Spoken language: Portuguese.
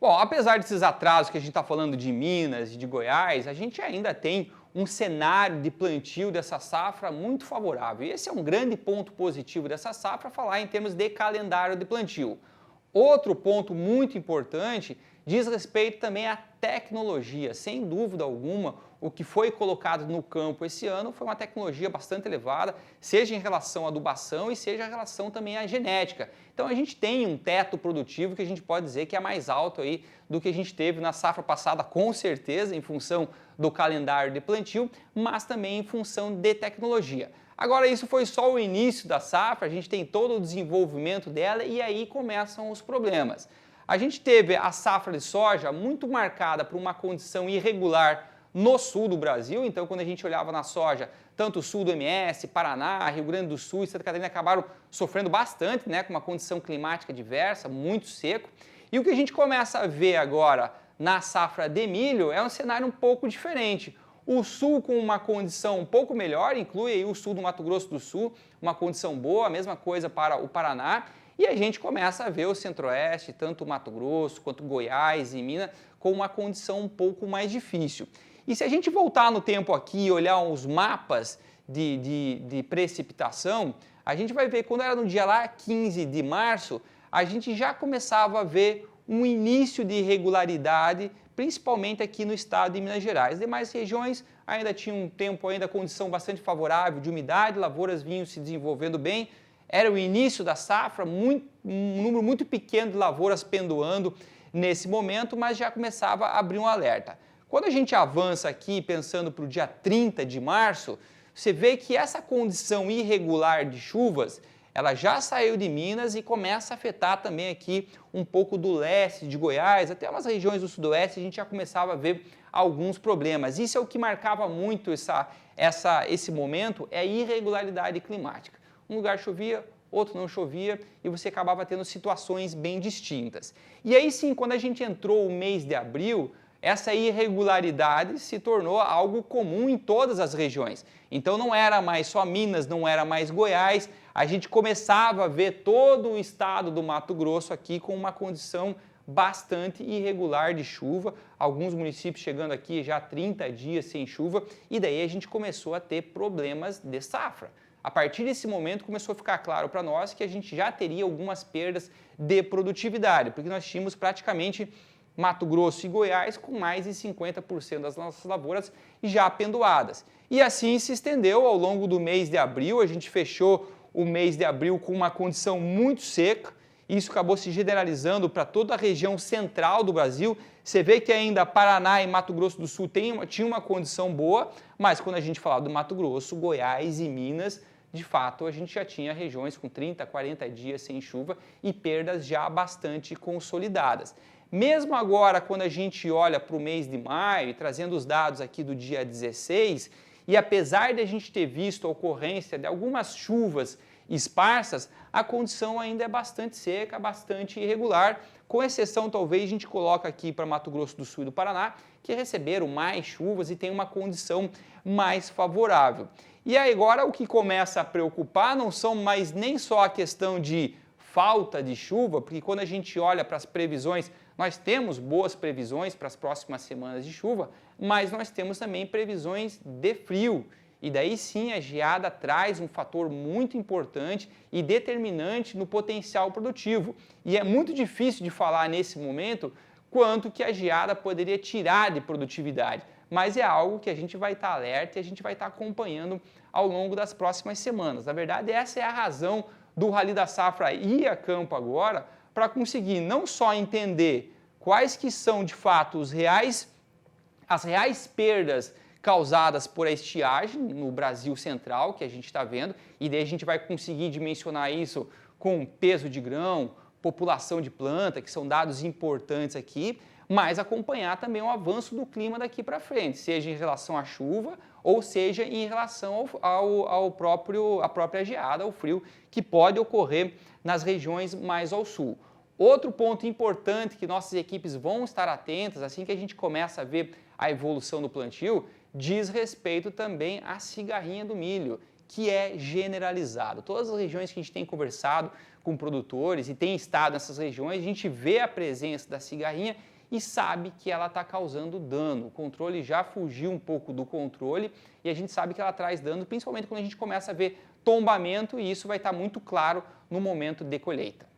Bom, apesar desses atrasos que a gente está falando de Minas e de Goiás, a gente ainda tem um cenário de plantio dessa safra muito favorável. E esse é um grande ponto positivo dessa safra, falar em termos de calendário de plantio. Outro ponto muito importante diz respeito também à tecnologia. Sem dúvida alguma, o que foi colocado no campo esse ano foi uma tecnologia bastante elevada, seja em relação à adubação e seja em relação também à genética. Então a gente tem um teto produtivo que a gente pode dizer que é mais alto aí do que a gente teve na safra passada, com certeza, em função do calendário de plantio, mas também em função de tecnologia. Agora, isso foi só o início da safra, a gente tem todo o desenvolvimento dela e aí começam os problemas. A gente teve a safra de soja muito marcada por uma condição irregular no sul do Brasil, então quando a gente olhava na soja, tanto o sul do MS, Paraná, Rio Grande do Sul e Santa Catarina acabaram sofrendo bastante, né, com uma condição climática diversa, muito seco. E o que a gente começa a ver agora na safra de milho é um cenário um pouco diferente. O sul com uma condição um pouco melhor, inclui aí o sul do Mato Grosso do Sul, uma condição boa, a mesma coisa para o Paraná. E a gente começa a ver o Centro-Oeste, tanto o Mato Grosso quanto Goiás e Minas, com uma condição um pouco mais difícil. E se a gente voltar no tempo aqui e olhar os mapas de precipitação, a gente vai ver que quando era no dia lá 15 de março, a gente já começava a ver um início de irregularidade, principalmente aqui no estado de Minas Gerais. As demais regiões ainda tinham um tempo, ainda condição bastante favorável de umidade, lavouras vinham se desenvolvendo bem. Era o início da safra, um número muito pequeno de lavouras pendoando nesse momento, mas já começava a abrir um alerta. Quando a gente avança aqui, pensando para o dia 30 de março, você vê que essa condição irregular de chuvas, ela já saiu de Minas e começa a afetar também aqui um pouco do leste de Goiás, até umas regiões do sudoeste a gente já começava a ver alguns problemas. Isso é o que marcava muito esse momento, é a irregularidade climática. Um lugar chovia, outro não chovia e você acabava tendo situações bem distintas. E aí sim, quando a gente entrou o mês de abril, essa irregularidade se tornou algo comum em todas as regiões. Então não era mais só Minas, não era mais Goiás, a gente começava a ver todo o estado do Mato Grosso aqui com uma condição bastante irregular de chuva, alguns municípios chegando aqui já 30 dias sem chuva, e daí a gente começou a ter problemas de safra. A partir desse momento começou a ficar claro para nós que a gente já teria algumas perdas de produtividade, porque nós tínhamos praticamente Mato Grosso e Goiás com mais de 50% das nossas lavouras já pendoadas. E assim se estendeu ao longo do mês de abril, a gente fechou o mês de abril com uma condição muito seca, isso acabou se generalizando para toda a região central do Brasil. Você vê que ainda Paraná e Mato Grosso do Sul tinham uma condição boa, mas quando a gente falava do Mato Grosso, Goiás e Minas, de fato a gente já tinha regiões com 30, 40 dias sem chuva e perdas já bastante consolidadas. Mesmo agora, quando a gente olha para o mês de maio, trazendo os dados aqui do dia 16, e apesar de a gente ter visto a ocorrência de algumas chuvas esparsas, a condição ainda é bastante seca, bastante irregular, com exceção talvez a gente coloca aqui para Mato Grosso do Sul e do Paraná, que receberam mais chuvas e tem uma condição mais favorável. E aí agora o que começa a preocupar não são mais nem só a questão de falta de chuva, porque quando a gente olha para as previsões, nós temos boas previsões para as próximas semanas de chuva, mas nós temos também previsões de frio. E daí sim a geada traz um fator muito importante e determinante no potencial produtivo. E é muito difícil de falar nesse momento quanto que a geada poderia tirar de produtividade. Mas é algo que a gente vai estar alerta e a gente vai estar acompanhando ao longo das próximas semanas. Na verdade, essa é a razão do Rally da Safra ir a campo agora, para conseguir não só entender quais que são de fato as reais perdas causadas por a estiagem no Brasil central, que a gente está vendo, e daí a gente vai conseguir dimensionar isso com peso de grão, população de planta, que são dados importantes aqui, mas acompanhar também o avanço do clima daqui para frente, seja em relação à chuva ou seja em relação à própria geada, ao frio, que pode ocorrer nas regiões mais ao sul. Outro ponto importante que nossas equipes vão estar atentas assim que a gente começa a ver a evolução do plantio, diz respeito também à cigarrinha do milho, que é generalizado. Todas as regiões que a gente tem conversado com produtores e tem estado nessas regiões, a gente vê a presença da cigarrinha e sabe que ela está causando dano. O controle já fugiu um pouco do controle e a gente sabe que ela traz dano, principalmente quando a gente começa a ver tombamento, e isso vai estar muito claro no momento de colheita.